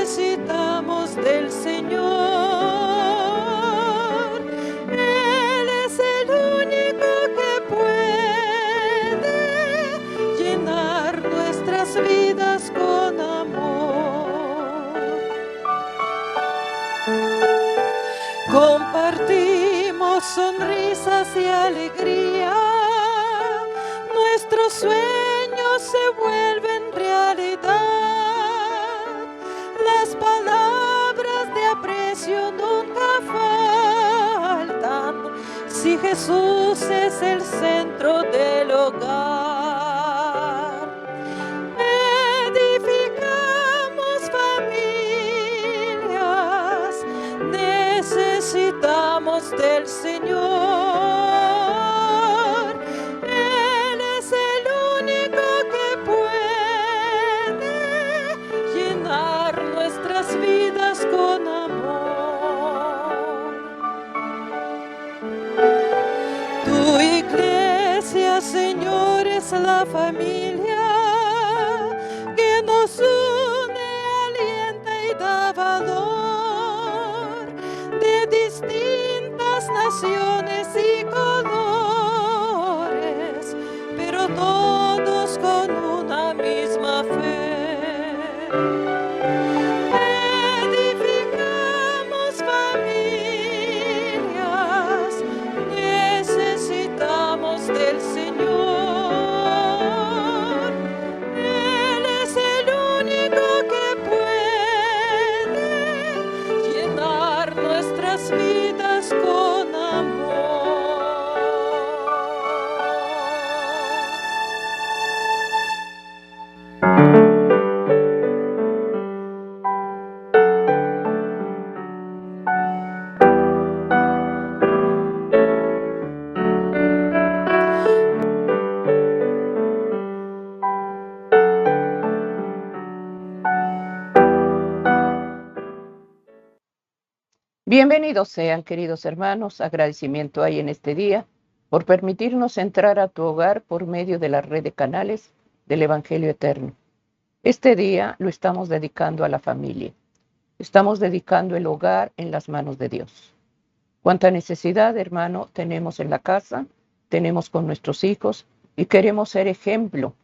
necesitamos del Señor. Él es el único que puede llenar nuestras vidas con amor. Compartimos sonrisas y alegría, nuestros sueños se vuelven realidad, las palabras de aprecio nunca faltan, si Jesús es el centro del hogar. Edificamos familias, necesitamos del Señor. Él es el único que puede llenar nuestras vidas con amor. Tu iglesia, Señor, es la familia que nos une, alienta y da valor, de distintas naciones y colores, pero todos con una misma fe. Edificamos familias, necesitamos del Señor. Él es el único que puede llenar nuestras vidas con amor. Bienvenidos sean, queridos hermanos. Agradecimiento hay en este día por permitirnos entrar a tu hogar por medio de la red de canales del Evangelio Eterno. Este día lo estamos dedicando a la familia. Estamos dedicando el hogar en las manos de Dios. Cuánta necesidad, hermano, tenemos en la casa, tenemos con nuestros hijos y queremos ser ejemplo.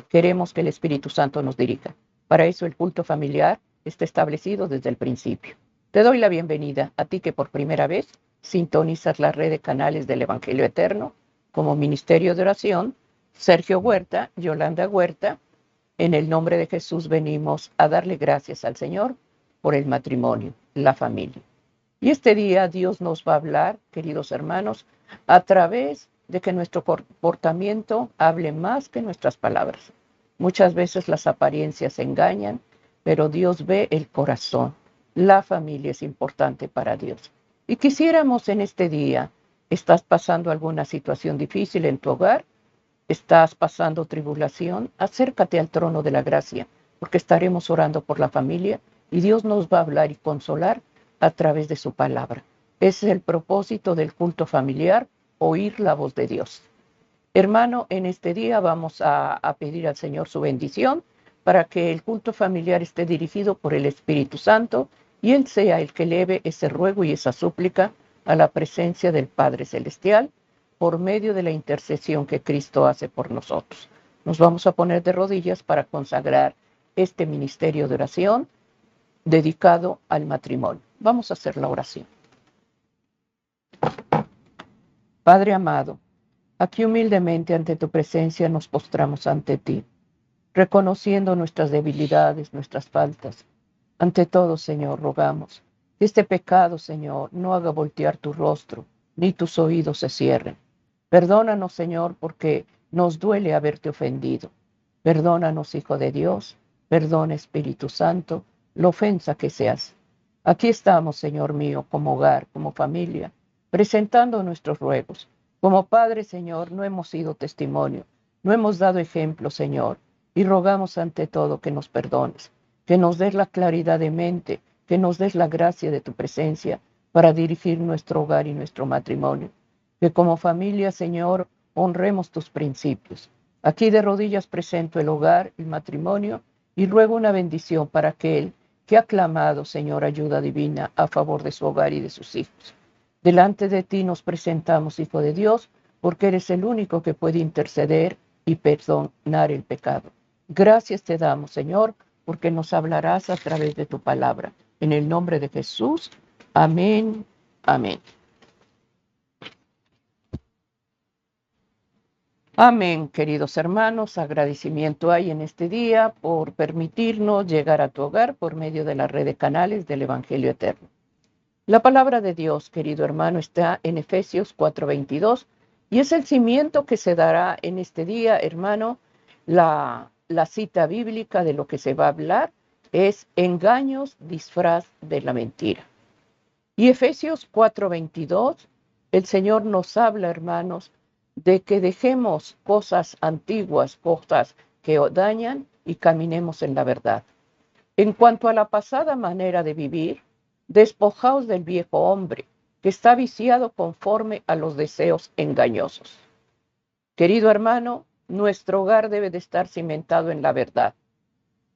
Queremos que el Espíritu Santo nos dirija. Para eso el culto familiar está establecido desde el principio. Te doy la bienvenida a ti que por primera vez sintonizas la red de canales del Evangelio Eterno como Ministerio de Oración, Sergio Huerta, Yolanda Huerta. En el nombre de Jesús venimos a darle gracias al Señor por el matrimonio, la familia. Y este día Dios nos va a hablar, queridos hermanos, a través de que nuestro comportamiento hable más que nuestras palabras. Muchas veces las apariencias engañan, pero Dios ve el corazón. La familia es importante para Dios. Y quisiéramos en este día, ¿estás pasando alguna situación difícil en tu hogar? ¿Estás pasando tribulación? Acércate al trono de la gracia, porque estaremos orando por la familia y Dios nos va a hablar y consolar a través de su palabra. Ese es el propósito del culto familiar, oír la voz de Dios. Hermano, en este día vamos a pedir al Señor su bendición para que el culto familiar esté dirigido por el Espíritu Santo y Él sea el que eleve ese ruego y esa súplica a la presencia del Padre Celestial por medio de la intercesión que Cristo hace por nosotros. Nos vamos a poner de rodillas para consagrar este ministerio de oración dedicado al matrimonio. Vamos a hacer la oración. Padre amado, aquí humildemente ante tu presencia nos postramos ante ti, reconociendo nuestras debilidades, nuestras faltas. Ante todo, Señor, rogamos que este pecado, Señor, no haga voltear tu rostro, ni tus oídos se cierren. Perdónanos, Señor, porque nos duele haberte ofendido. Perdónanos, Hijo de Dios, perdona, Espíritu Santo, la ofensa que se hace. Aquí estamos, Señor mío, como hogar, como familia, presentando nuestros ruegos. Como Padre, Señor, no hemos sido testimonio, no hemos dado ejemplo, Señor, y rogamos ante todo que nos perdones, que nos des la claridad de mente, que nos des la gracia de tu presencia para dirigir nuestro hogar y nuestro matrimonio. Que como familia, Señor, honremos tus principios. Aquí de rodillas presento el hogar, el matrimonio, y ruego una bendición para aquel que ha clamado, Señor, ayuda divina a favor de su hogar y de sus hijos. Delante de ti nos presentamos, Hijo de Dios, porque eres el único que puede interceder y perdonar el pecado. Gracias te damos, Señor, porque nos hablarás a través de tu palabra. En el nombre de Jesús. Amén. Amén. Amén, queridos hermanos. Agradecimiento hay en este día por permitirnos llegar a tu hogar por medio de la red de canales del Evangelio Eterno. La palabra de Dios, querido hermano, está en Efesios 4:22 y es el cimiento que se dará en este día, hermano. La cita bíblica de lo que se va a hablar es engaños, disfraz de la mentira. Y Efesios 4:22, el Señor nos habla, hermanos, de que dejemos cosas antiguas, cosas que dañan y caminemos en la verdad. En cuanto a la pasada manera de vivir, despojaos del viejo hombre, que está viciado conforme a los deseos engañosos. Querido hermano, nuestro hogar debe de estar cimentado en la verdad.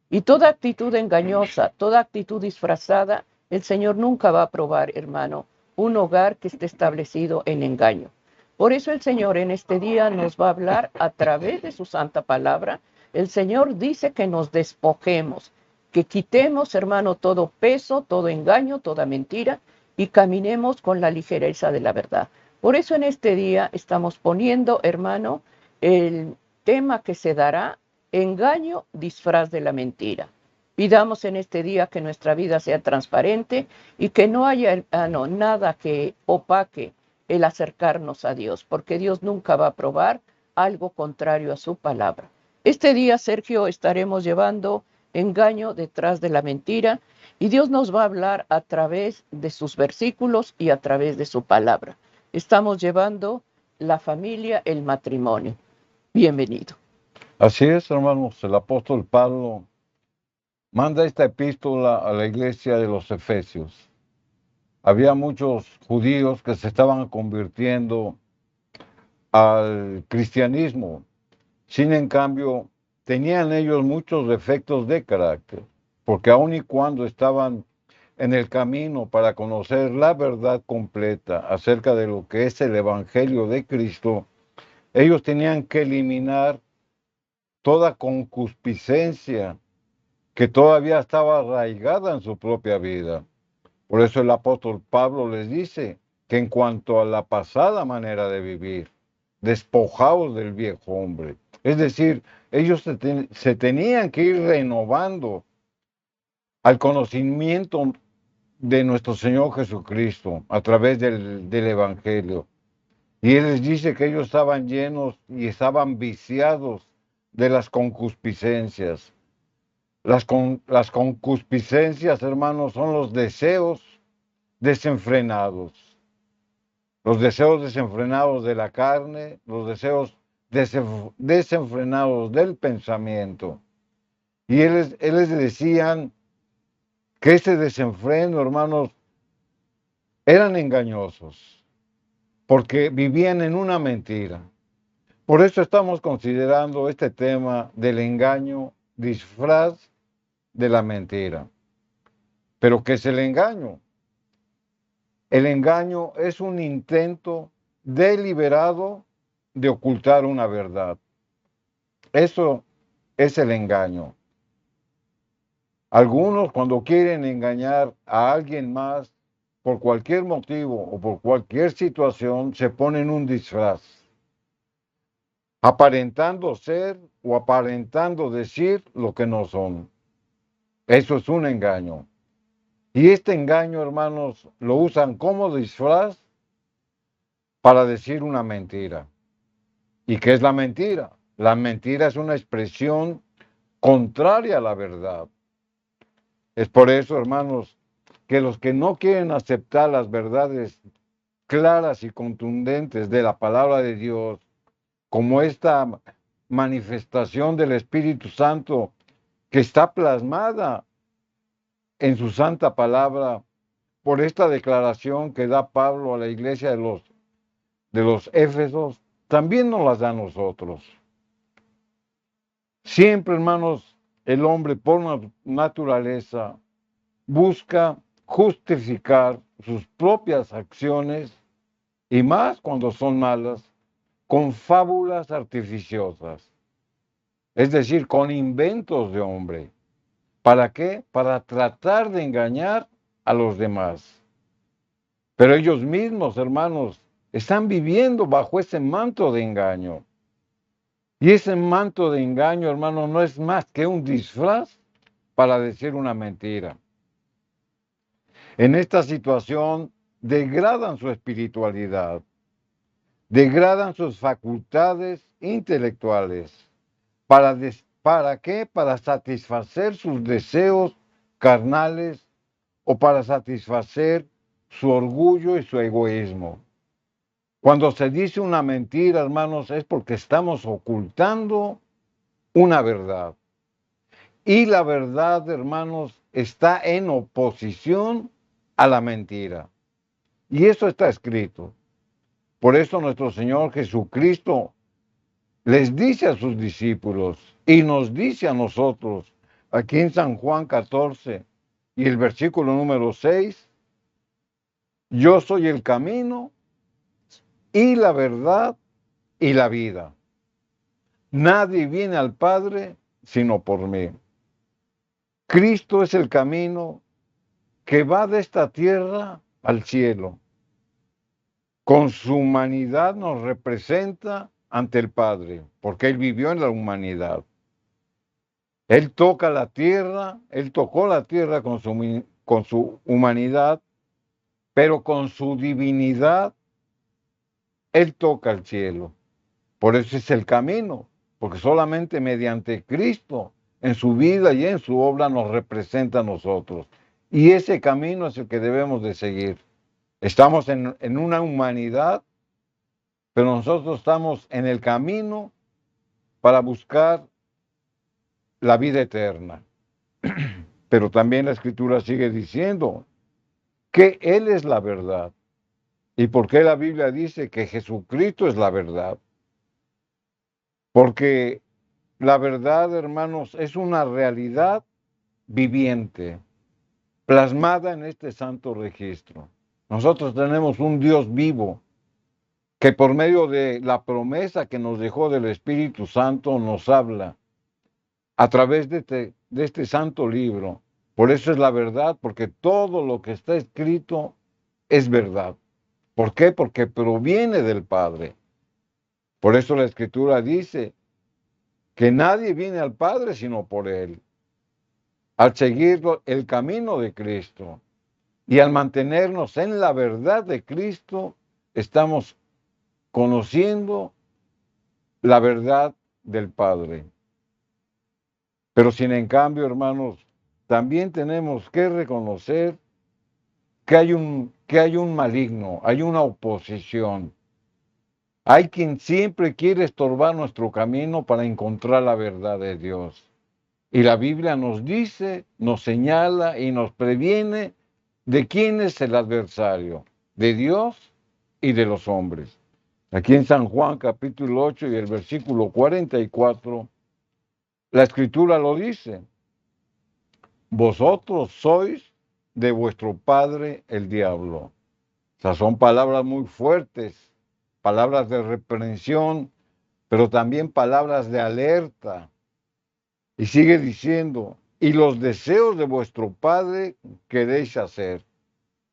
Y toda actitud engañosa, toda actitud disfrazada, el Señor nunca va a aprobar, hermano, un hogar que esté establecido en engaño. Por eso el Señor en este día nos va a hablar a través de su santa palabra. El Señor dice que nos despojemos, que quitemos, hermano, todo peso, todo engaño, toda mentira y caminemos con la ligereza de la verdad. Por eso en este día estamos poniendo, hermano, el tema que se dará: engaño, disfraz de la mentira. Pidamos en este día que nuestra vida sea transparente y que no haya nada que opaque el acercarnos a Dios, porque Dios nunca va a aprobar algo contrario a su palabra. Este día, Sergio, estaremos llevando engaño detrás de la mentira y Dios nos va a hablar a través de sus versículos y a través de su palabra. Estamos llevando la familia, el matrimonio. Bienvenido. Así es, hermanos, el apóstol Pablo manda esta epístola a la iglesia de los Efesios. Había muchos judíos que se estaban convirtiendo al cristianismo. Sin en cambio, tenían ellos muchos defectos de carácter, porque aun y cuando estaban en el camino para conocer la verdad completa acerca de lo que es el Evangelio de Cristo, ellos tenían que eliminar toda concupiscencia que todavía estaba arraigada en su propia vida. Por eso el apóstol Pablo les dice que en cuanto a la pasada manera de vivir, despojaos del viejo hombre. Es decir, ellos se tenían que ir renovando al conocimiento de nuestro Señor Jesucristo a través del Evangelio. Y Él les dice que ellos estaban llenos y estaban viciados de las concupiscencias. Las concupiscencias, hermanos, son los deseos desenfrenados. Los deseos desenfrenados de la carne, los deseos desenfrenados del pensamiento. Y él les decían que ese desenfreno, hermanos, eran engañosos, porque vivían en una mentira. Por eso estamos considerando este tema del engaño, disfraz de la mentira. ¿Pero qué es el engaño? El engaño es un intento deliberado de ocultar una verdad. Eso es el engaño. Algunos, cuando quieren engañar a alguien más por cualquier motivo o por cualquier situación, se ponen un disfraz, aparentando ser o aparentando decir lo que no son. Eso es un engaño. Y este engaño, hermanos, lo usan como disfraz para decir una mentira. ¿Y qué es la mentira? La mentira es una expresión contraria a la verdad. Es por eso, hermanos, que los que no quieren aceptar las verdades claras y contundentes de la palabra de Dios, como esta manifestación del Espíritu Santo que está plasmada en su santa palabra, por esta declaración que da Pablo a la iglesia de los Éfesos, también nos las da a nosotros. Siempre, hermanos, el hombre por naturaleza busca justificar sus propias acciones, y más cuando son malas, con fábulas artificiosas, es decir, con inventos de hombre. ¿Para qué? Para tratar de engañar a los demás. Pero ellos mismos, hermanos, están viviendo bajo ese manto de engaño. Y ese manto de engaño, hermano, no es más que un disfraz para decir una mentira. En esta situación degradan su espiritualidad, degradan sus facultades intelectuales. ¿Para qué? Para satisfacer sus deseos carnales o para satisfacer su orgullo y su egoísmo. Cuando se dice una mentira, hermanos, es porque estamos ocultando una verdad. Y la verdad, hermanos, está en oposición a la mentira. Y eso está escrito. Por eso nuestro Señor Jesucristo les dice a sus discípulos y nos dice a nosotros, aquí en San Juan 14 y el versículo número 6, yo soy el camino y la verdad y la vida. Nadie viene al Padre sino por mí. Cristo es el camino que va de esta tierra al cielo. Con su humanidad nos representa ante el Padre, porque Él vivió en la humanidad. Él toca la tierra, Él tocó la tierra con su humanidad, pero con su divinidad, Él toca el cielo. Por eso es el camino, porque solamente mediante Cristo, en su vida y en su obra, nos representa a nosotros. Y ese camino es el que debemos de seguir. Estamos en una humanidad, pero nosotros estamos en el camino para buscar la vida eterna. Pero también la Escritura sigue diciendo que Él es la verdad. ¿Y por qué la Biblia dice que Jesucristo es la verdad? Porque la verdad, hermanos, es una realidad viviente, plasmada en este santo registro. Nosotros tenemos un Dios vivo que por medio de la promesa que nos dejó del Espíritu Santo nos habla a través de este santo libro. Por eso es la verdad, porque todo lo que está escrito es verdad. ¿Por qué? Porque proviene del Padre. Por eso la Escritura dice que nadie viene al Padre sino por Él. Al seguir el camino de Cristo y al mantenernos en la verdad de Cristo, estamos conociendo la verdad del Padre. Pero sin en cambio, hermanos, también tenemos que reconocer que hay un maligno, hay una oposición. Hay quien siempre quiere estorbar nuestro camino para encontrar la verdad de Dios. Y la Biblia nos dice, nos señala y nos previene de quién es el adversario, de Dios y de los hombres. Aquí en San Juan capítulo 8 y el versículo 44, la Escritura lo dice: vosotros sois de vuestro padre el diablo. O sea, son palabras muy fuertes, palabras de reprensión, pero también palabras de alerta. Y sigue diciendo, y los deseos de vuestro padre queréis hacer.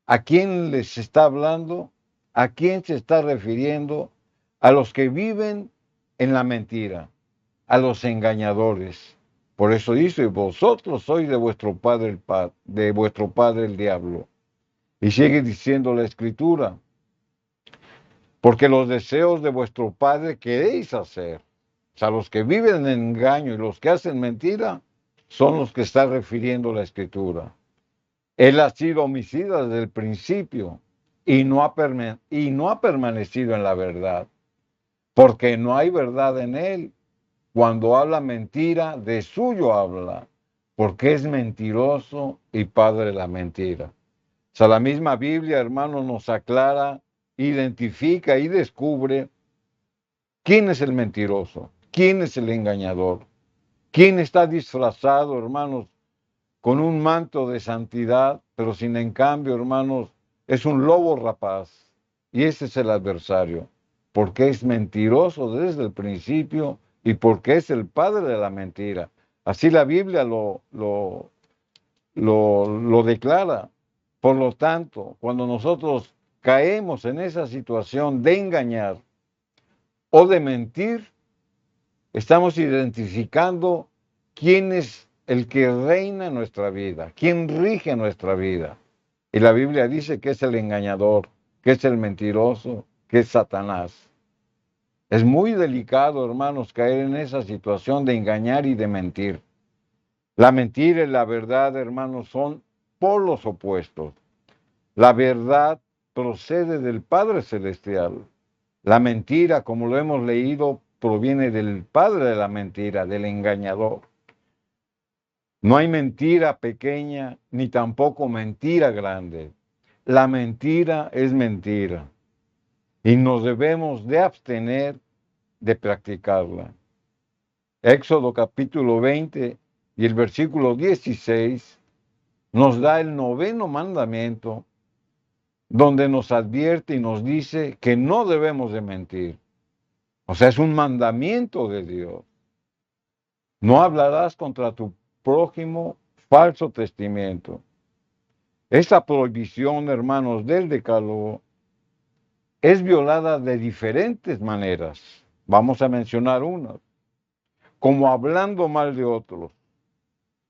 ¿A quién les está hablando? ¿A quién se está refiriendo? A los que viven en la mentira, a los engañadores. Por eso dice, vosotros sois de vuestro padre el diablo. Y sigue diciendo la Escritura, porque los deseos de vuestro padre queréis hacer. O sea, los que viven en engaño y los que hacen mentira son los que está refiriendo la Escritura. Él ha sido homicida desde el principio y no ha permanecido en la verdad, porque no hay verdad en él. Cuando habla mentira, de suyo habla, porque es mentiroso y padre de la mentira. O sea, la misma Biblia, hermano, nos aclara, identifica y descubre quién es el mentiroso, quién es el engañador. ¿Quién está disfrazado, hermanos, con un manto de santidad, pero sin en cambio, hermanos, es un lobo rapaz? Y ese es el adversario, porque es mentiroso desde el principio y porque es el padre de la mentira. Así la Biblia lo declara. Por lo tanto, cuando nosotros caemos en esa situación de engañar o de mentir, estamos identificando quién es el que reina en nuestra vida, quién rige nuestra vida. Y la Biblia dice que es el engañador, que es el mentiroso, que es Satanás. Es muy delicado, hermanos, caer en esa situación de engañar y de mentir. La mentira y la verdad, hermanos, son polos opuestos. La verdad procede del Padre Celestial. La mentira, como lo hemos leído, proviene del padre de la mentira, del engañador. No hay mentira pequeña ni tampoco mentira grande. La mentira es mentira y nos debemos de abstener de practicarla. Éxodo capítulo 20 y el versículo 16 nos da el noveno mandamiento, donde nos advierte y nos dice que no debemos de mentir. O sea, es un mandamiento de Dios. No hablarás contra tu prójimo falso testimonio. Esta prohibición, hermanos, del decálogo es violada de diferentes maneras. Vamos a mencionar unas. Como hablando mal de otros.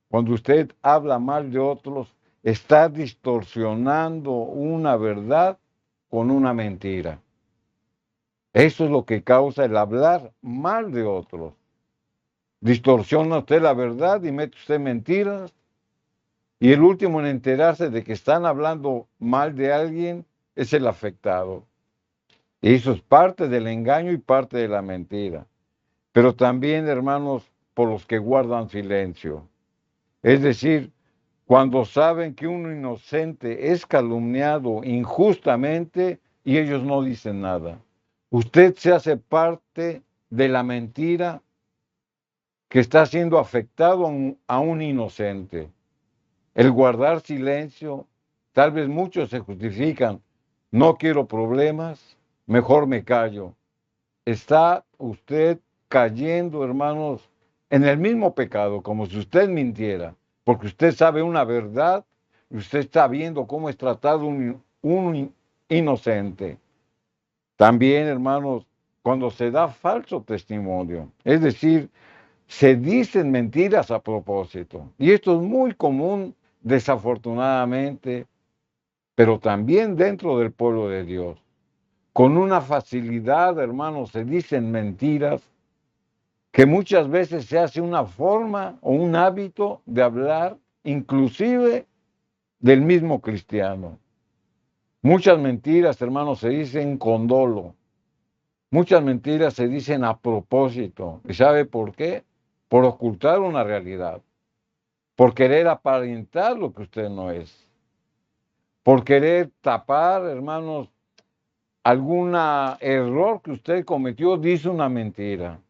Cuando usted habla mal de otros, está distorsionando una verdad con una mentira. Eso es lo que causa el hablar mal de otros. Distorsiona usted la verdad y mete usted mentiras. Y el último en enterarse de que están hablando mal de alguien es el afectado. Y eso es parte del engaño y parte de la mentira. Pero también, hermanos, por los que guardan silencio. Es decir, cuando saben que un inocente es calumniado injustamente y ellos no dicen nada. Usted se hace parte de la mentira que está siendo afectado a un inocente. El guardar silencio, tal vez muchos se justifican, no quiero problemas, mejor me callo. Está usted cayendo, hermanos, en el mismo pecado, como si usted mintiera, porque usted sabe una verdad y usted está viendo cómo es tratado un inocente. También, hermanos, cuando se da falso testimonio, es decir, se dicen mentiras a propósito. Y esto es muy común, desafortunadamente, pero también dentro del pueblo de Dios. Con una facilidad, hermanos, se dicen mentiras que muchas veces se hace una forma o un hábito de hablar, inclusive del mismo cristiano. Muchas mentiras, hermanos, se dicen con dolo. Muchas mentiras se dicen a propósito. ¿Y sabe por qué? Por ocultar una realidad. Por querer aparentar lo que usted no es. Por querer tapar, hermanos, algún error que usted cometió, dice una mentira.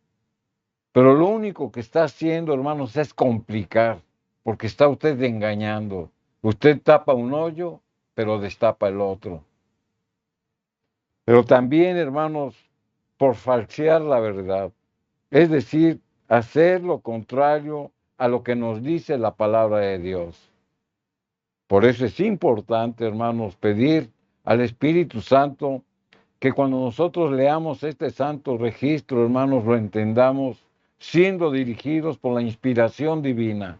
Pero lo único que está haciendo, hermanos, es complicar, porque está usted engañando. Usted tapa un hoyo, pero destapa el otro. Pero también, hermanos, por falsear la verdad. Es decir, hacer lo contrario a lo que nos dice la palabra de Dios. Por eso es importante, hermanos, pedir al Espíritu Santo que cuando nosotros leamos este santo registro, hermanos, lo entendamos siendo dirigidos por la inspiración divina,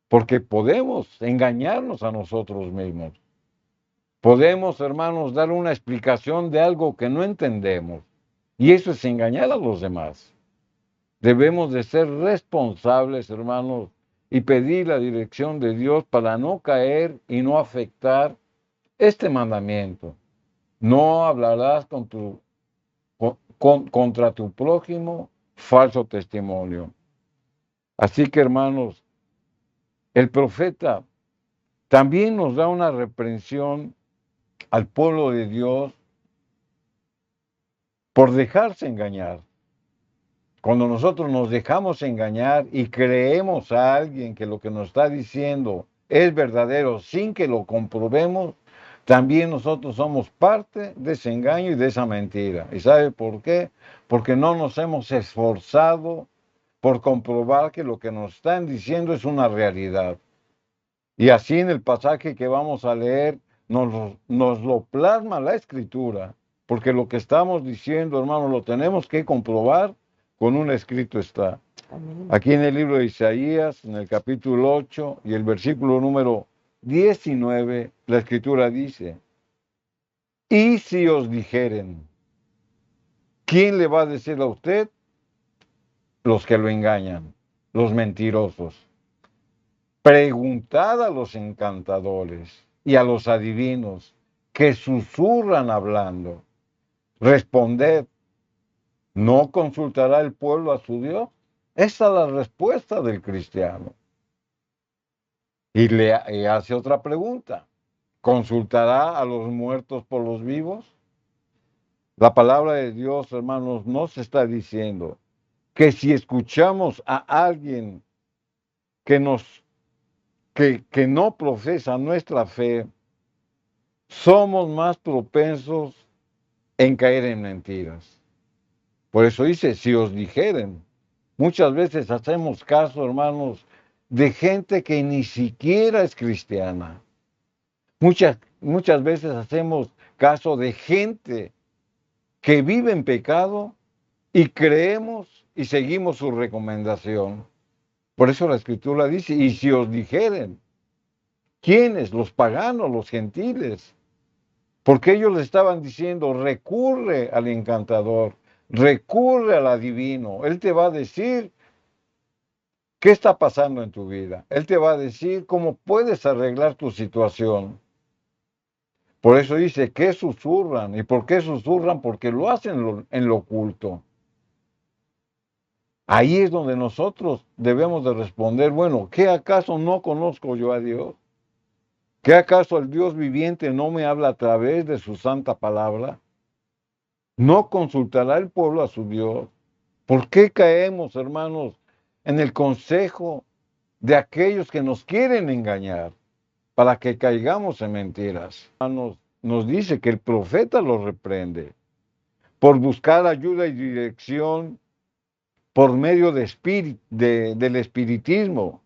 porque podemos engañarnos a nosotros mismos. Podemos, hermanos, dar una explicación de algo que no entendemos, y eso es engañar a los demás. Debemos de ser responsables, hermanos, y pedir la dirección de Dios para no caer y no afectar este mandamiento. No hablarás contra tu prójimo falso testimonio. Así que, hermanos, el profeta también nos da una reprensión al pueblo de Dios por dejarse engañar. cuando nosotros nos dejamos engañar y creemos a alguien que lo que nos está diciendo es verdadero sin que lo comprobemos, también nosotros somos parte de ese engaño y de esa mentira. ¿Y sabe por qué? Porque no nos hemos esforzado por comprobar que lo que nos están diciendo es una realidad. Y así en el pasaje que vamos a leer nos lo plasma la Escritura, porque lo que estamos diciendo, hermanos, lo tenemos que comprobar con un escrito está. Amén. Aquí en el libro de Isaías, en el capítulo 8 y el versículo número 19, la Escritura dice, y si os dijeren, ¿quién le va a decir a usted? Los que lo engañan, los mentirosos. Preguntad a los encantadores y a los adivinos que susurran hablando. Responded, ¿no consultará el pueblo a su Dios? Esa es la respuesta del cristiano. Y le hace otra pregunta. ¿Consultará a los muertos por los vivos? La palabra de Dios, hermanos, nos está diciendo que si escuchamos a alguien que no profesa nuestra fe, somos más propensos en caer en mentiras. Por eso dice, si os dijeren, muchas veces hacemos caso, hermanos, de gente que ni siquiera es cristiana. Muchas veces hacemos caso de gente que vive en pecado y creemos y seguimos su recomendación. Por eso la Escritura dice, y si os dijeren, ¿quiénes? Los paganos, los gentiles. Porque ellos le estaban diciendo, recurre al encantador, recurre al adivino. Él te va a decir qué está pasando en tu vida. Él te va a decir cómo puedes arreglar tu situación. Por eso dice, ¿qué susurran? ¿Y por qué susurran? Porque lo hacen en lo oculto. Ahí es donde nosotros debemos de responder, bueno, ¿qué acaso no conozco yo a Dios? ¿Qué acaso el Dios viviente no me habla a través de su santa palabra? ¿No consultará el pueblo a su Dios? ¿Por qué caemos, hermanos, en el consejo de aquellos que nos quieren engañar para que caigamos en mentiras? Nos dice que el profeta los reprende por buscar ayuda y dirección por medio del espiritismo.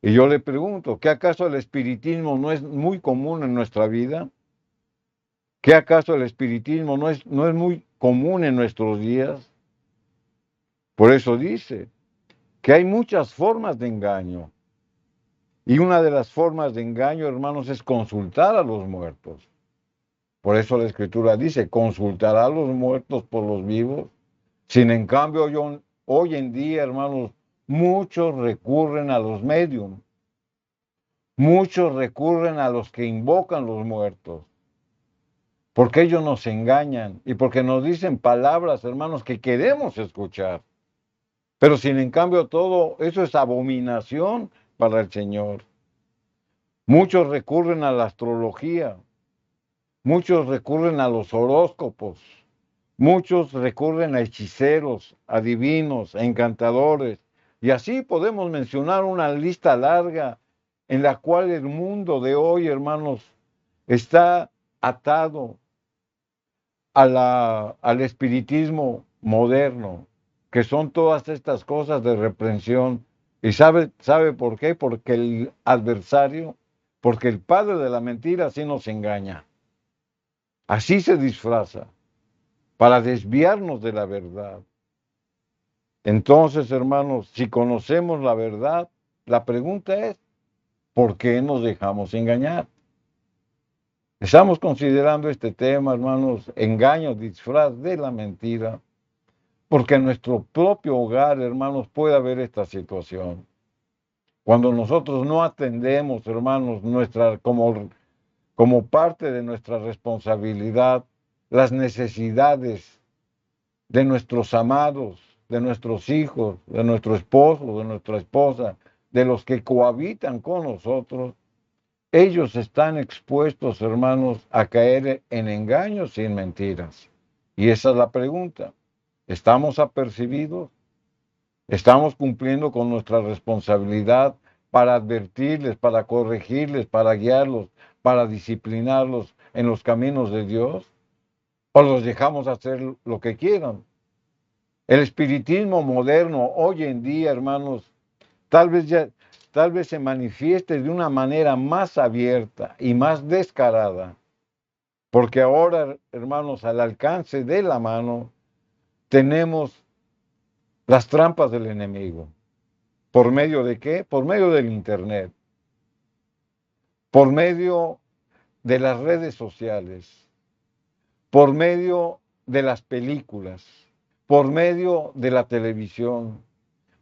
Y yo le pregunto, ¿qué acaso el espiritismo no es muy común en nuestra vida? ¿Qué acaso el espiritismo no es muy común en nuestros días? Por eso dice que hay muchas formas de engaño. Y una de las formas de engaño, hermanos, es consultar a los muertos. Por eso la Escritura dice, consultará a los muertos por los vivos. Sin en cambio, hoy en día, hermanos, muchos recurren a los médiums. Muchos recurren a los que invocan los muertos. Porque ellos nos engañan y porque nos dicen palabras, hermanos, que queremos escuchar. Pero sin en cambio todo eso es abominación para el Señor. Muchos recurren a la astrología. Muchos recurren a los horóscopos. Muchos recurren a hechiceros, adivinos, a encantadores. Y así podemos mencionar una lista larga en la cual el mundo de hoy, hermanos, está atado al espiritismo moderno, que son todas estas cosas de reprensión. ¿Y sabe por qué? Porque el adversario, porque el padre de la mentira así nos engaña. Así se disfraza, para desviarnos de la verdad. Entonces, hermanos, si conocemos la verdad, la pregunta es, ¿por qué nos dejamos engañar? Estamos considerando este tema, hermanos, engaño, disfraz de la mentira, porque en nuestro propio hogar, hermanos, puede haber esta situación. Cuando nosotros no atendemos, hermanos, como parte de nuestra responsabilidad, las necesidades de nuestros amados, de nuestros hijos, de nuestro esposo, de nuestra esposa, de los que cohabitan con nosotros, ellos están expuestos, hermanos, a caer en engaños y en mentiras. Y esa es la pregunta. ¿Estamos apercibidos? ¿Estamos cumpliendo con nuestra responsabilidad para advertirles, para corregirles, para guiarlos, para disciplinarlos en los caminos de Dios? ¿O los dejamos hacer lo que quieran? El espiritismo moderno hoy en día, hermanos, tal vez se manifieste de una manera más abierta y más descarada, porque ahora, hermanos, al alcance de la mano tenemos las trampas del enemigo. ¿Por medio de qué? Por medio del internet, por medio de las redes sociales, por medio de las películas, por medio de la televisión,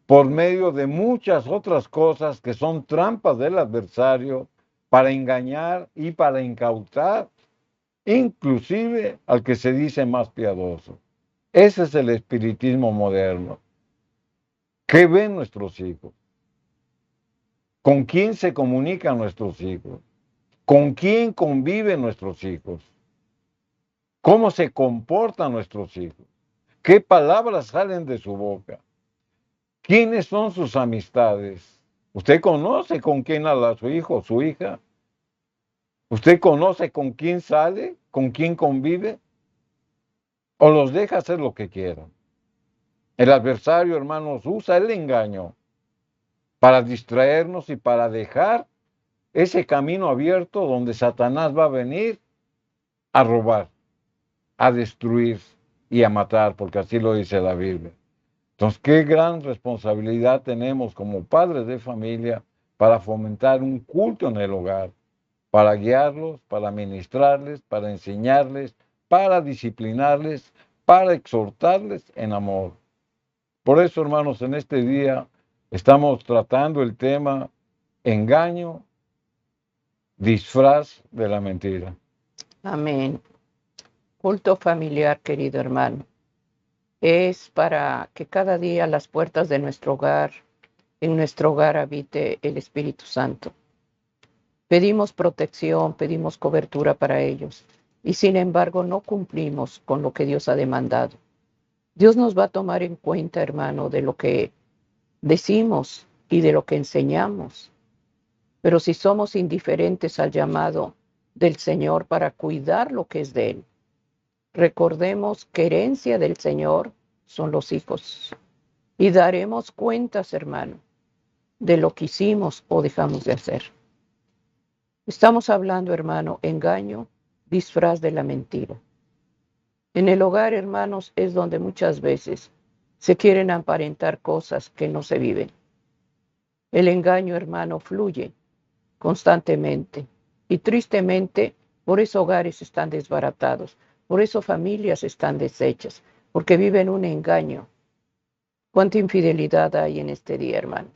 por medio de muchas otras cosas que son trampas del adversario para engañar y para incautar, inclusive al que se dice más piadoso. Ese es el espiritismo moderno. ¿Qué ven nuestros hijos? ¿Con quién se comunican nuestros hijos? ¿Con quién conviven nuestros hijos? ¿Cómo se comportan nuestros hijos? ¿Qué palabras salen de su boca? ¿Quiénes son sus amistades? ¿Usted conoce con quién habla su hijo o su hija? ¿Usted conoce con quién sale? ¿Con quién convive? ¿O los deja hacer lo que quieran? El adversario, hermanos, usa el engaño para distraernos y para dejar ese camino abierto donde Satanás va a venir a robar, a destruir y a matar, porque así lo dice la Biblia. Entonces, qué gran responsabilidad tenemos como padres de familia para fomentar un culto en el hogar, para guiarlos, para ministrarles, para enseñarles, para disciplinarles, para exhortarles en amor. Por eso, hermanos, en este día estamos tratando el tema engaño, disfraz de la mentira. Amén. Culto familiar, querido hermano, es para que cada día las puertas de nuestro hogar, en nuestro hogar habite el Espíritu Santo. Pedimos protección, pedimos cobertura para ellos y sin embargo no cumplimos con lo que Dios ha demandado. Dios nos va a tomar en cuenta, hermano, de lo que decimos y de lo que enseñamos. Pero si somos indiferentes al llamado del Señor para cuidar lo que es de Él, recordemos que herencia del Señor son los hijos. Y daremos cuentas, hermano, de lo que hicimos o dejamos de hacer. Estamos hablando, hermano, engaño, disfraz de la mentira. En el hogar, hermanos, es donde muchas veces se quieren aparentar cosas que no se viven. El engaño, hermano, fluye constantemente y tristemente por eso hogares están desbaratados, por eso familias están deshechas, porque viven un engaño. ¿Cuánta infidelidad hay en este día, hermanos?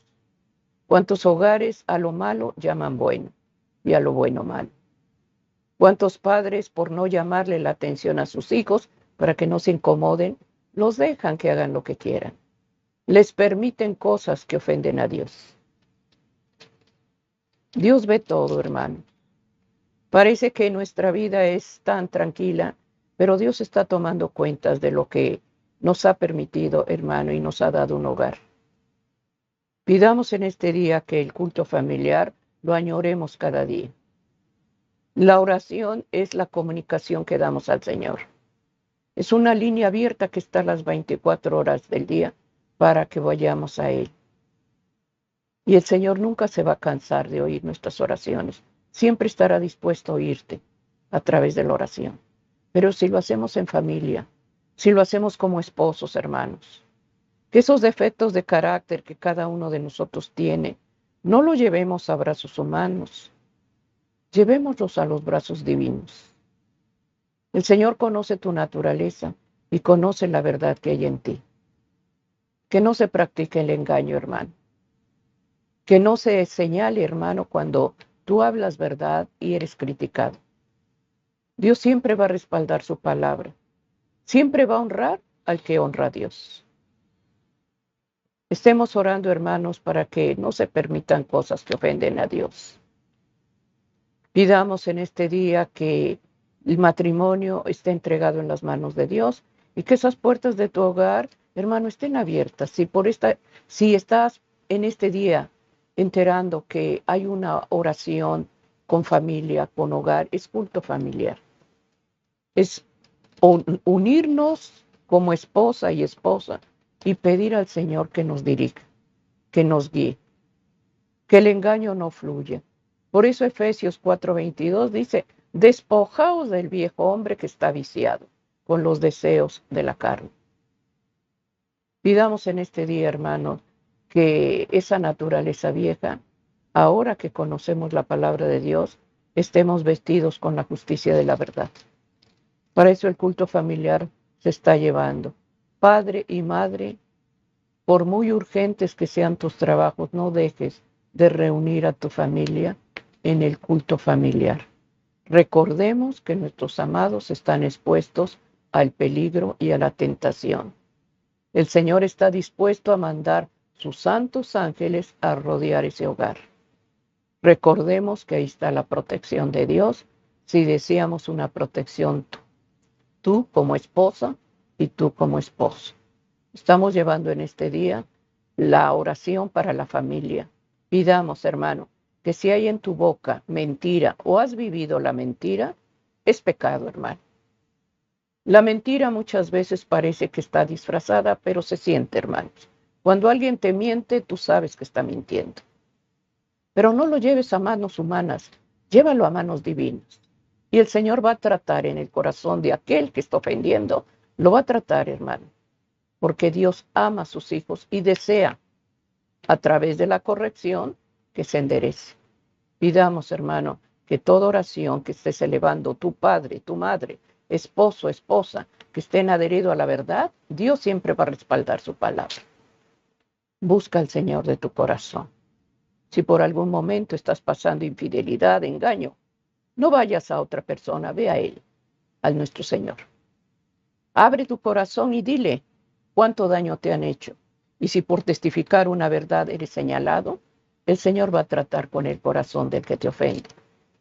¿Cuántos hogares a lo malo llaman bueno y a lo bueno malo? ¿Cuántos padres, por no llamarle la atención a sus hijos, para que no se incomoden, los dejan que hagan lo que quieran? Les permiten cosas que ofenden a Dios. Dios ve todo, hermano. Parece que nuestra vida es tan tranquila, pero Dios está tomando cuentas de lo que nos ha permitido, hermano, y nos ha dado un hogar. Pidamos en este día que el culto familiar lo añoremos cada día. La oración es la comunicación que damos al Señor. Es una línea abierta que está a las 24 horas del día para que vayamos a Él. Y el Señor nunca se va a cansar de oír nuestras oraciones. Siempre estará dispuesto a oírte a través de la oración. Pero si lo hacemos en familia, si lo hacemos como esposos, hermanos, que esos defectos de carácter que cada uno de nosotros tiene, no los llevemos a brazos humanos, llevémoslos a los brazos divinos. El Señor conoce tu naturaleza y conoce la verdad que hay en ti. Que no se practique el engaño, hermano. Que no se señale, hermano, cuando tú hablas verdad y eres criticado. Dios siempre va a respaldar su palabra. Siempre va a honrar al que honra a Dios. Estemos orando, hermanos, para que no se permitan cosas que ofenden a Dios. Pidamos en este día que el matrimonio esté entregado en las manos de Dios y que esas puertas de tu hogar, hermano, estén abiertas. Si estás en este día enterando que hay una oración con familia, con hogar, es culto familiar. Es unirnos como esposa y esposa y pedir al Señor que nos dirija, que nos guíe, que el engaño no fluya. Por eso Efesios 4:22 dice, despojaos del viejo hombre que está viciado con los deseos de la carne. Pidamos en este día, hermanos, que esa naturaleza vieja, ahora que conocemos la palabra de Dios, estemos vestidos con la justicia de la verdad. Para eso el culto familiar se está llevando. Padre y madre, por muy urgentes que sean tus trabajos, no dejes de reunir a tu familia en el culto familiar. Recordemos que nuestros amados están expuestos al peligro y a la tentación. El Señor está dispuesto a mandar sus santos ángeles a rodear ese hogar. Recordemos que ahí está la protección de Dios si deseamos una protección tú como esposa y tú como esposo. Estamos llevando en este día la oración para la familia. Pidamos, hermano, que si hay en tu boca mentira o has vivido la mentira, es pecado, hermano. La mentira muchas veces parece que está disfrazada, pero se siente, hermanos. Cuando alguien te miente, tú sabes que está mintiendo. Pero no lo lleves a manos humanas, llévalo a manos divinas. Y el Señor va a tratar en el corazón de aquel que está ofendiendo, lo va a tratar, hermano, porque Dios ama a sus hijos y desea, a través de la corrección, que se enderece. Pidamos, hermano, que toda oración que estés elevando, tu padre, tu madre, esposo, esposa, que estén adheridos a la verdad, Dios siempre va a respaldar su palabra. Busca al Señor de tu corazón. Si por algún momento estás pasando infidelidad, engaño, no vayas a otra persona, ve a Él, a nuestro Señor. Abre tu corazón y dile cuánto daño te han hecho. Y si por testificar una verdad eres señalado, el Señor va a tratar con el corazón del que te ofende.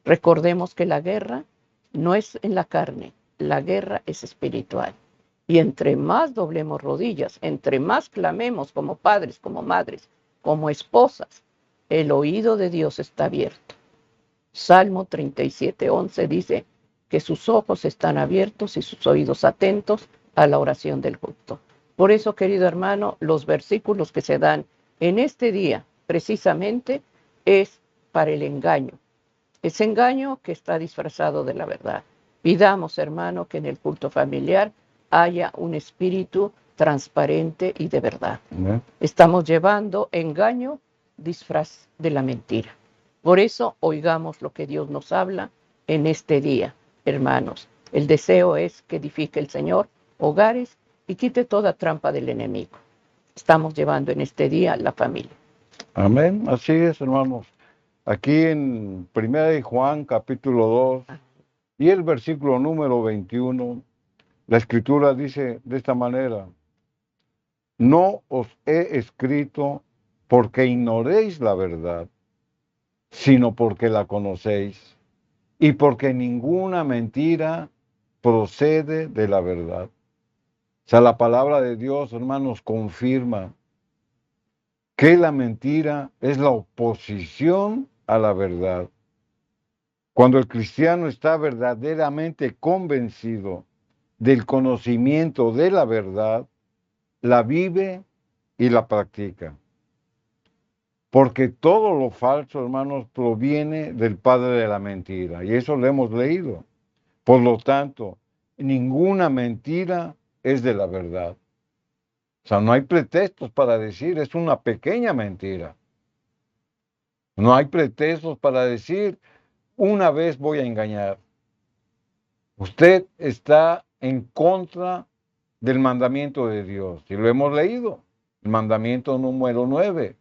Recordemos que la guerra no es en la carne, la guerra es espiritual. Y entre más doblemos rodillas, entre más clamemos como padres, como madres, como esposas, el oído de Dios está abierto. Salmo 37:11 dice que sus ojos están abiertos y sus oídos atentos a la oración del justo. Por eso, querido hermano, los versículos que se dan en este día, precisamente, es para el engaño. Ese engaño que está disfrazado de la verdad. Pidamos, hermano, que en el culto familiar haya un espíritu transparente y de verdad. Estamos llevando engaño, disfraz de la mentira. Por eso, oigamos lo que Dios nos habla en este día, hermanos. El deseo es que edifique el Señor hogares y quite toda trampa del enemigo. Estamos llevando en este día la familia. Amén, así es, hermanos. Aquí en 1 de Juan, capítulo 2, y el versículo número 21, la Escritura dice de esta manera: no os he escrito porque ignoréis la verdad, sino porque la conocéis, y porque ninguna mentira procede de la verdad. O sea, la palabra de Dios, hermanos, confirma que la mentira es la oposición a la verdad. Cuando el cristiano está verdaderamente convencido del conocimiento de la verdad, la vive y la practica. Porque todo lo falso, hermanos, proviene del padre de la mentira. Y eso lo hemos leído. Por lo tanto, ninguna mentira es de la verdad. O sea, no hay pretextos para decir, es una pequeña mentira. No hay pretextos para decir, una vez voy a engañar. Usted está en contra del mandamiento de Dios. Y lo hemos leído. El mandamiento número 9.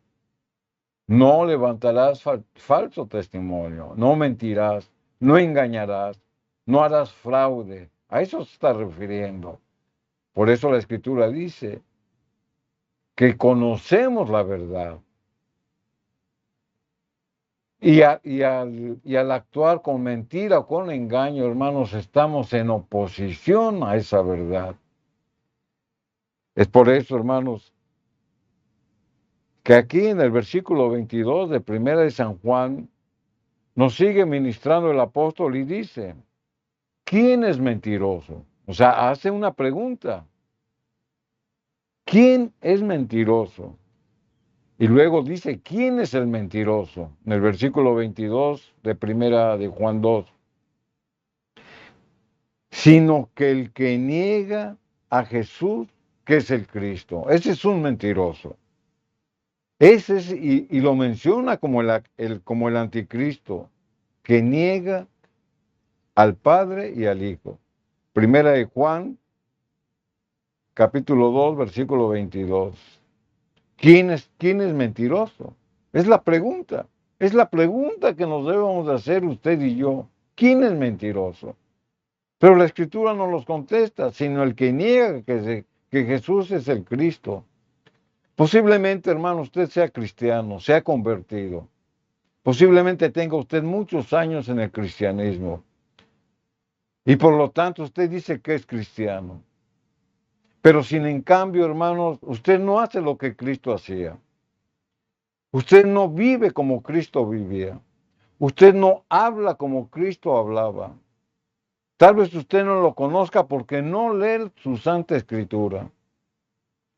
No levantarás falso testimonio, no mentirás, no engañarás, no harás fraude. A eso se está refiriendo. Por eso la Escritura dice que conocemos la verdad. Y al actuar con mentira o con engaño, hermanos, estamos en oposición a esa verdad. Es por eso, hermanos, que aquí en el versículo 22 de Primera de San Juan nos sigue ministrando el apóstol y dice, ¿quién es mentiroso? O sea, hace una pregunta. ¿Quién es mentiroso? Y luego dice, ¿quién es el mentiroso? En el versículo 22 de Primera de Juan 2. Sino que el que niega a Jesús, que es el Cristo. Ese es un mentiroso. Ese es, y lo menciona como como el anticristo, que niega al Padre y al Hijo. Primera de Juan, capítulo 2, versículo 22. ¿Quién es mentiroso? Es la pregunta. Es la pregunta que nos debemos de hacer usted y yo. ¿Quién es mentiroso? Pero la Escritura no los contesta, sino el que niega que Jesús es el Cristo. Posiblemente, hermano, usted sea cristiano, sea convertido. Posiblemente tenga usted muchos años en el cristianismo. Y por lo tanto usted dice que es cristiano. Pero sin en cambio, hermanos, usted no hace lo que Cristo hacía. Usted no vive como Cristo vivía. Usted no habla como Cristo hablaba. Tal vez usted no lo conozca porque no lee su Santa Escritura.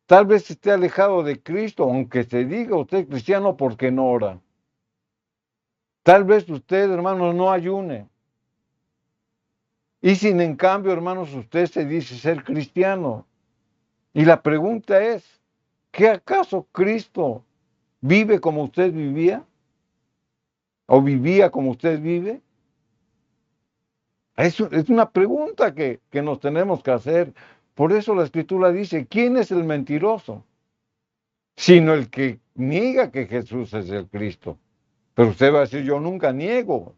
Tal vez esté alejado de Cristo, aunque se diga usted cristiano porque no ora. Tal vez usted, hermanos, no ayune. Y sin en cambio, hermanos, usted se dice ser cristiano. Y la pregunta es, ¿qué acaso Cristo vive como usted vivía? ¿O vivía como usted vive? Es una pregunta que nos tenemos que hacer. Por eso la Escritura dice, ¿quién es el mentiroso? Sino el que niega que Jesús es el Cristo. Pero usted va a decir, yo nunca niego.